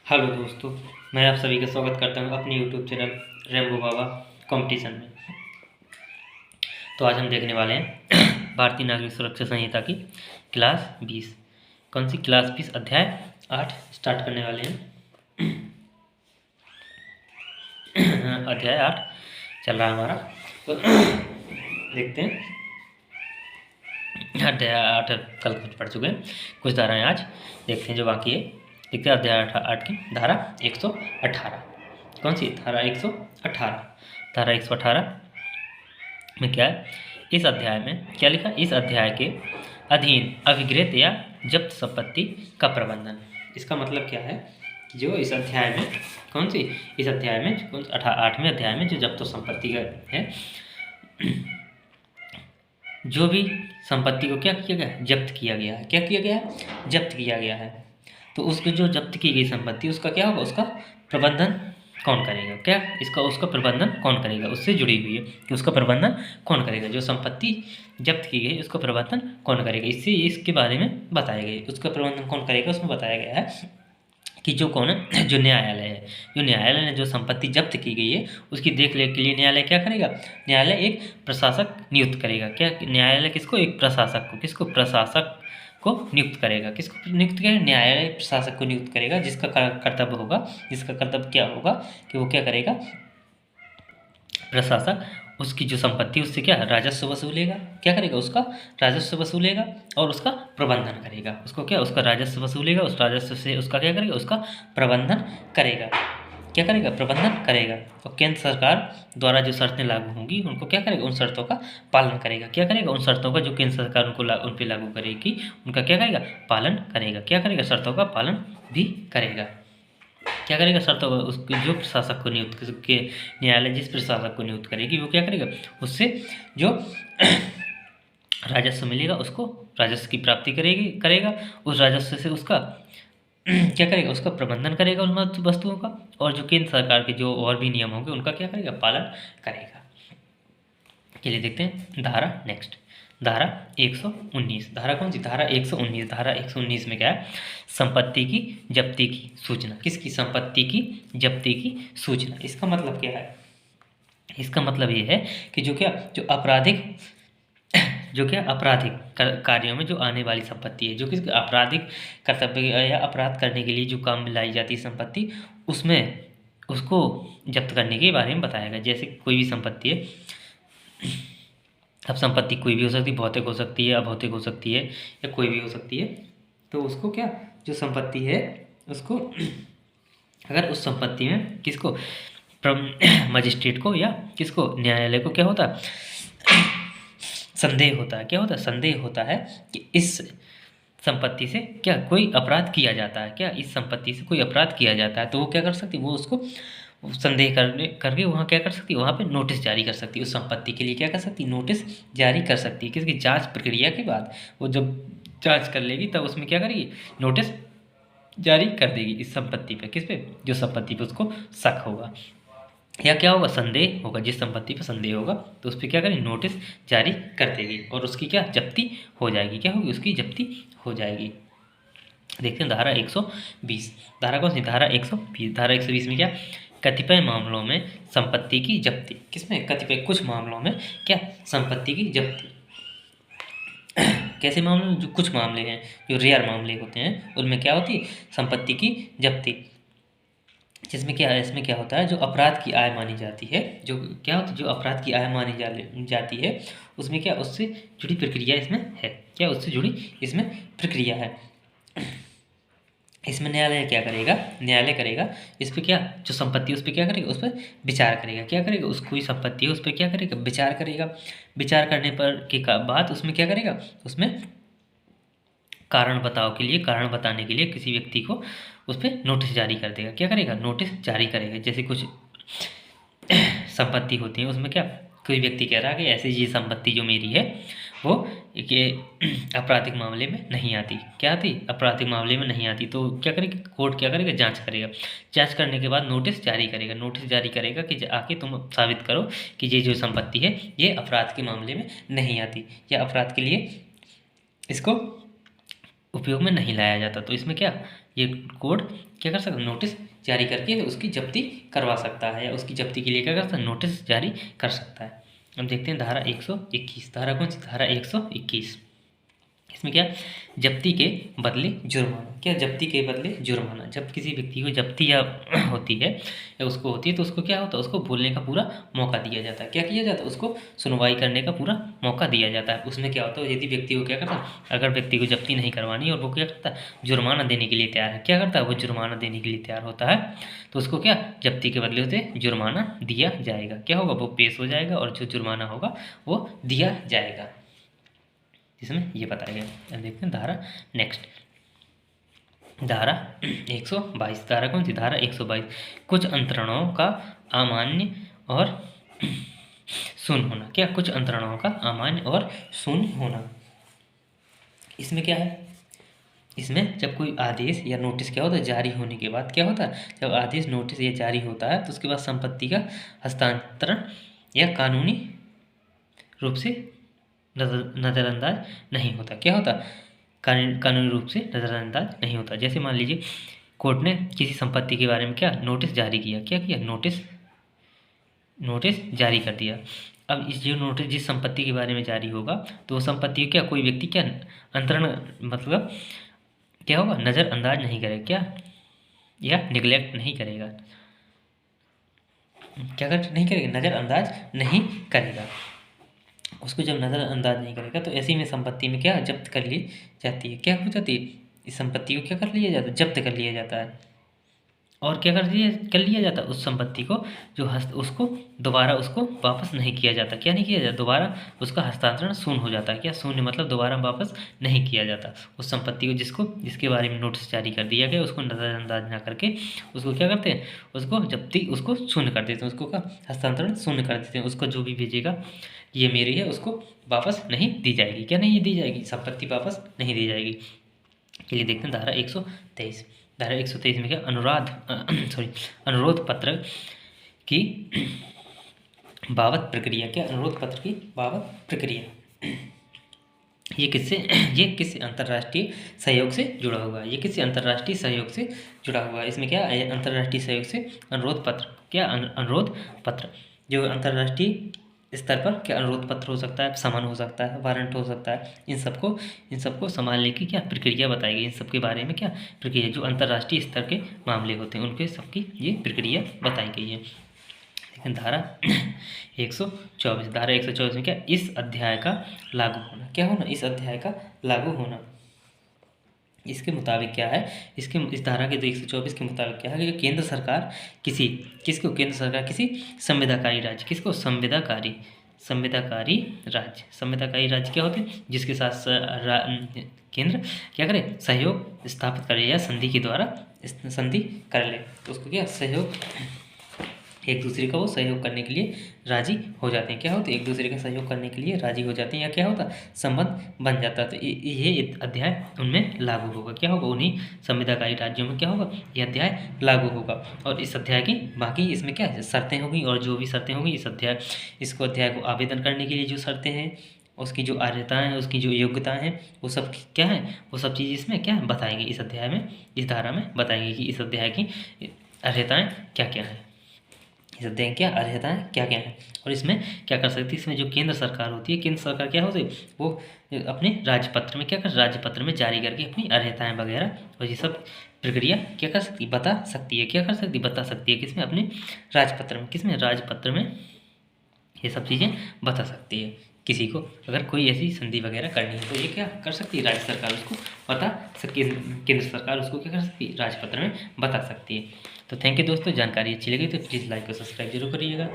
Hello दोस्तों, मैं आप सभी का स्वागत करता हूं अपने यूट्यूब चैनल रेम्बो बाबा कंपटीशन में। तो आज हम देखने वाले हैं भारतीय नागरिक सुरक्षा संहिता की क्लास 20। कौन सी क्लास 20? अध्याय 8 स्टार्ट करने वाले हैं। अध्याय 8 चल रहा है हमारा, तो देखते हैं। अध्याय 8 कल कुछ पढ़ चुके हैं, कुछ धाराएँ आज देखते हैं जो बाकी है। देखते हैं अध्याय 8 की धारा 118। कौन सी धारा? 118। धारा 118 में क्या है? इस अध्याय में क्या लिखा? इस अध्याय के अधीन अभिगृहित या जब्त संपत्ति का प्रबंधन। इसका मतलब क्या है? जो इस अध्याय में कौन सी? इस अध्याय में कौन? 8वें अध्याय में जो जब्त संपत्ति का है, जो भी संपत्ति को क्या किया गया? जब्त किया गया है। क्या किया गया है? जब्त किया गया है। तो उसको जो जब्त की गई संपत्ति, उसका क्या होगा? उसका प्रबंधन कौन करेगा? क्या इसका उसका प्रबंधन कौन करेगा? उससे जुड़ी हुई है कि उसका प्रबंधन कौन करेगा। जो संपत्ति जब्त की गई उसका प्रबंधन कौन करेगा, इससे इसके बारे में बताया गया है। उसका प्रबंधन कौन करेगा उसमें बताया गया है कि जो कौन है? जो न्यायालय है। जो न्यायालय ने जो संपत्ति जब्त की गई है उसकी देख रेख के लिए न्यायालय क्या करेगा? न्यायालय एक प्रशासक नियुक्त करेगा। क्या न्यायालय किसको? एक प्रशासक को। किसको? प्रशासक को नियुक्त करेगा। किसको नियुक्त करेगा? न्यायालय प्रशासक को नियुक्त करेगा, जिसका कर्तव्य होगा, जिसका कर्तव्य क्या होगा कि वो क्या करेगा? प्रशासक उसकी जो संपत्ति उससे क्या राजस्व वसूलेगा। क्या करेगा? उसका राजस्व वसूलेगा और उसका प्रबंधन करेगा। उसको क्या? उसका राजस्व वसूलेगा, उस राजस्व से उसका क्या करेगा? उसका प्रबंधन करेगा। क्या करेगा? प्रबंधन करेगा। और केंद्र सरकार द्वारा जो शर्तें लागू होंगी उनको क्या करेगा? उन शर्तों का पालन करेगा। क्या करेगा? उन शर्तों का जो केंद्र सरकार उन पर लागू करेगी उनका क्या करेगा? पालन करेगा। क्या करेगा? शर्तों का पालन भी करेगा। क्या करेगा? शर्तों उसके जो प्रशासक को नियुक्त के न्यायालय जिस प्रशासक को नियुक्त करेगी वो क्या करेगा? उससे जो राजस्व मिलेगा उसको राजस्व की प्राप्ति करेगा। उस राजस्व से उसका क्या करेगा? उसका प्रबंधन करेगा उन वस्तुओं का, और जो केंद्र सरकार के जो और भी नियम होंगे उनका क्या करेगा? पालन करेगा। चलिए देखते हैं धारा नेक्स्ट। धारा 119। धारा कौन सी? धारा 119। धारा 119 में क्या है? संपत्ति की जब्ती की सूचना। किसकी? संपत्ति की जब्ती की सूचना। इसका मतलब क्या है? इसका मतलब ये है कि जो आपराधिक कार्यों में जो आने वाली संपत्ति है, जो कि आपराधिक कर्तव्य या अपराध करने के लिए जो काम में लाई जाती है संपत्ति, उसमें उसको जब्त करने के बारे में बताया गया। जैसे कोई भी संपत्ति है, अब संपत्ति कोई भी हो सकती है, भौतिक हो सकती है, अभौतिक हो सकती है, या कोई भी हो सकती है। तो उसको क्या, जो संपत्ति है उसको अगर उस संपत्ति में किसको, मजिस्ट्रेट को या किसको, न्यायालय को क्या होता है? संदेह होता है। क्या होता है? संदेह होता है कि इस संपत्ति से क्या कोई अपराध किया जाता है, क्या इस संपत्ति से कोई अपराध किया जाता है, तो वो क्या कर सकती है? वो उसको संदेह करके वहाँ क्या कर सकती है? वहाँ पे नोटिस जारी कर सकती है। उस संपत्ति के लिए क्या कर सकती है? नोटिस जारी कर सकती है। किसकी? जांच प्रक्रिया के बाद वो जब जांच कर लेगी तब उसमें क्या करेगी? नोटिस जारी कर देगी इस संपत्ति पे। किस पे? जो संपत्ति पे उसको शक होगा या क्या होगा? संदेह होगा। जिस संपत्ति पर संदेह होगा तो उस पर क्या करेगी? नोटिस जारी कर देगी और उसकी क्या जब्ती हो जाएगी। क्या होगी? उसकी जब्ती हो जाएगी। देखते हैं धारा 120। धारा कौन सी? धारा 120। धारा 120 में क्या? कतिपय मामलों में संपत्ति की जब्ती। किसमें? कतिपय कुछ मामलों में क्या? संपत्ति की जब्ती। कैसे मामले? जो कुछ मामले हैं, जो रेयर मामले होते हैं, उनमें क्या होती है? संपत्ति की जब्ती। जिसमें क्या है? इसमें क्या होता है? जो अपराध की आय मानी जाती है, जो क्या होता है? जो अपराध की आय मानी जाती है उसमें क्या? उससे जुड़ी प्रक्रिया इसमें है। क्या? उससे जुड़ी इसमें प्रक्रिया है। इसमें न्यायालय क्या करेगा? न्यायालय करेगा इस पर क्या, जो संपत्ति उस पर क्या करेगा? उस पर विचार करेगा। क्या करेगा? उस कोई संपत्ति है उस पर क्या करेगा? विचार करेगा। विचार करने पर के बाद उसमें क्या करेगा? उसमें कारण बताने के लिए किसी व्यक्ति को उस पर नोटिस जारी कर देगा। क्या करेगा? नोटिस जारी करेगा। जैसे कुछ संपत्ति होती है उसमें क्या, कोई व्यक्ति कह रहा है कि ऐसी ये संपत्ति जो मेरी है वो ये आपराधिक मामले में नहीं आती। क्या आती? आपराधिक मामले में नहीं आती। तो क्या करेगा? कोर्ट क्या करेगा? जांच करेगा। जांच करने के बाद नोटिस जारी करेगा। नोटिस जारी करेगा कि आके तुम साबित करो कि ये जो संपत्ति है ये अपराध के मामले में नहीं आती या अपराध के लिए इसको उपयोग में नहीं लाया जाता। तो इसमें क्या, ये कोर्ट क्या कर सकता है, नोटिस जारी करके उसकी जब्ती करवा सकता है, या उसकी जब्ती के लिए क्या कर सकता है, नोटिस जारी कर सकता है। अब देखते हैं धारा 121। धारा कौन सी, धारा 121। इसमें क्या, जब्ती के बदले जुर्माना। क्या, जब्ती के बदले जुर्माना। जब किसी व्यक्ति को जब्ती या होती है या उसको होती है तो उसको क्या होता है, उसको बोलने का पूरा मौका दिया जाता है। क्या किया जाता है, उसको सुनवाई करने का पूरा मौका दिया जाता है। उसमें क्या होता है, यदि व्यक्ति को क्या करता है, अगर व्यक्ति को जब्ती नहीं करवानी और वो क्या करता है, जुर्माना देने के लिए तैयार है, क्या करता है, वो जुर्माना देने के लिए तैयार होता है, तो उसको क्या, जब्ती के बदले उसे जुर्माना दिया जाएगा। क्या होगा, वो पेश हो जाएगा और जो जुर्माना होगा वो दिया जाएगा, जिसमें ये बताया गया। अब देखते हैं धारा नेक्स्ट, धारा 122। धारा कौन सी, धारा 122। कुछ अंतरणों का अमान्य और शून्य होना। क्या, कुछ अंतरणों का अमान्य और शून्य होना। इसमें क्या है, इसमें जब कोई आदेश या नोटिस क्या होता है, जारी होने के बाद क्या होता है, जब आदेश नोटिस ये जारी होता है तो उसके बाद संपत्ति का हस्तांतरण या कानूनी रूप से नज़रअंदाज नहीं होता। क्या होता, कानूनी रूप से नज़रअंदाज नहीं होता। जैसे मान लीजिए कोर्ट ने किसी संपत्ति के बारे में क्या, नोटिस जारी किया, क्या किया, नोटिस जारी कर दिया। अब इस जो नोटिस जिस संपत्ति के बारे में जारी होगा तो वो संपत्ति क्या, कोई व्यक्ति क्या अंतरण मतलब क्या होगा, नज़रअंदाज नहीं करेगा, क्या, या निगलेक्ट नहीं करेगा। क्या कर नहीं करेगा, नज़रअंदाज नहीं करेगा। उसको जब नज़रअंदाज नहीं करेगा तो ऐसी में संपत्ति में क्या, जब्त कर ली जाती है। क्या हो जाती है, इस संपत्ति को क्या कर लिया जाता है, जब्त कर लिया जाता है। और क्या कर लिया जाता है, उस संपत्ति को जो उसको दोबारा उसको वापस नहीं किया जाता। क्या नहीं किया जाता, दोबारा उसका हस्तांतरण शून्य हो जाता है। क्या, शून्य मतलब दोबारा वापस नहीं किया जाता। उस संपत्ति को जिसके बारे में नोटिस जारी कर दिया गया उसको नज़रअंदाज ना करके उसको क्या करते हैं, उसको जब्ती उसको शून्य कर देते हैं, उसको का हस्तांतरण शून्य कर देते हैं। उसको जो भी भेजेगा ये मेरी है, उसको वापस नहीं दी जाएगी। क्या नहीं दी जाएगी, संपत्ति वापस नहीं दी जाएगी। चलिए देखते हैं धारा 123। धारा 123 में क्या, अनुरोध पत्र की बाबत प्रक्रिया। क्या, अनुरोध पत्र की बाबत प्रक्रिया ये किससे अंतर्राष्ट्रीय सहयोग से जुड़ा हुआ है। ये किससे अंतर्राष्ट्रीय सहयोग से जुड़ा हुआ है। इसमें क्या है, अंतर्राष्ट्रीय सहयोग से अनुरोध पत्र। क्या, अनुरोध पत्र जो अंतर्राष्ट्रीय स्तर पर क्या अनुरोध पत्र हो सकता है, समन हो सकता है, वारंट हो सकता है। इन सबको संभालने की क्या प्रक्रिया बताई गई। इन सब के बारे में क्या प्रक्रिया, जो अंतर्राष्ट्रीय स्तर के मामले होते हैं उनके सबकी ये प्रक्रिया बताई गई है। लेकिन धारा 124। धारा 124 में क्या, इस अध्याय का लागू होना। क्या होना, इस अध्याय का लागू होना। इसके मुताबिक क्या है, इस धारा के 124 के मुताबिक क्या है कि केंद्र सरकार केंद्र सरकार किसी संविधाकारी राज्य, किसको, संविधाकारी राज्य क्या होते हैं, जिसके साथ केंद्र क्या करे, सहयोग स्थापित करे या संधि के द्वारा संधि कर ले, तो उसको क्या सहयोग, एक दूसरे का वो सहयोग करने के लिए राजी हो जाते हैं। क्या होते हैं, एक दूसरे का सहयोग करने के लिए राजी हो जाते हैं, या क्या होता संबंध बन जाता है। तो ये अध्याय उनमें लागू होगा। क्या होगा, उन्हीं संविधाकारी राज्यों में क्या होगा, ये अध्याय लागू होगा। और इस अध्याय की बाकी इसमें क्या शर्तें होंगी, और जो भी शर्तें होंगी इस अध्याय को आवेदन करने के लिए जो शर्तें हैं, उसकी जो अर्हताएँ हैं, उसकी जो योग्यताएँ हैं, वो सब क्या है, वो सब चीज़ इसमें क्या बताएंगे, इस अध्याय में, इस धारा में बताएंगे कि इस अध्याय की अर्हताएँ क्या क्या हैं, इस अध्याय क्या अर्हताएँ क्या क्या हैं, और इसमें क्या कर सकती है। इसमें जो केंद्र सरकार होती है, केंद्र सरकार क्या होती है, वो अपने राज्यपत्र में क्या कर, राज्यपत्र में जारी करके अपनी अर्हताएँ वगैरह और ये सब प्रक्रिया क्या कर सकती है, बता सकती है। क्या कर सकती है, बता सकती है। किसमें, अपने राजपत्र में। किसमें, राजपत्र में ये सब चीज़ें बता सकती है। किसी को अगर कोई ऐसी संधि वगैरह करनी है तो ये क्या कर सकती है, राज्य सरकार उसको बता सकती है, केंद्र सरकार उसको क्या कर सकती है, राजपत्र में बता सकती है। तो थैंक यू दोस्तों, जानकारी अच्छी लगी तो प्लीज़ लाइक और सब्सक्राइब जरूर करिएगा।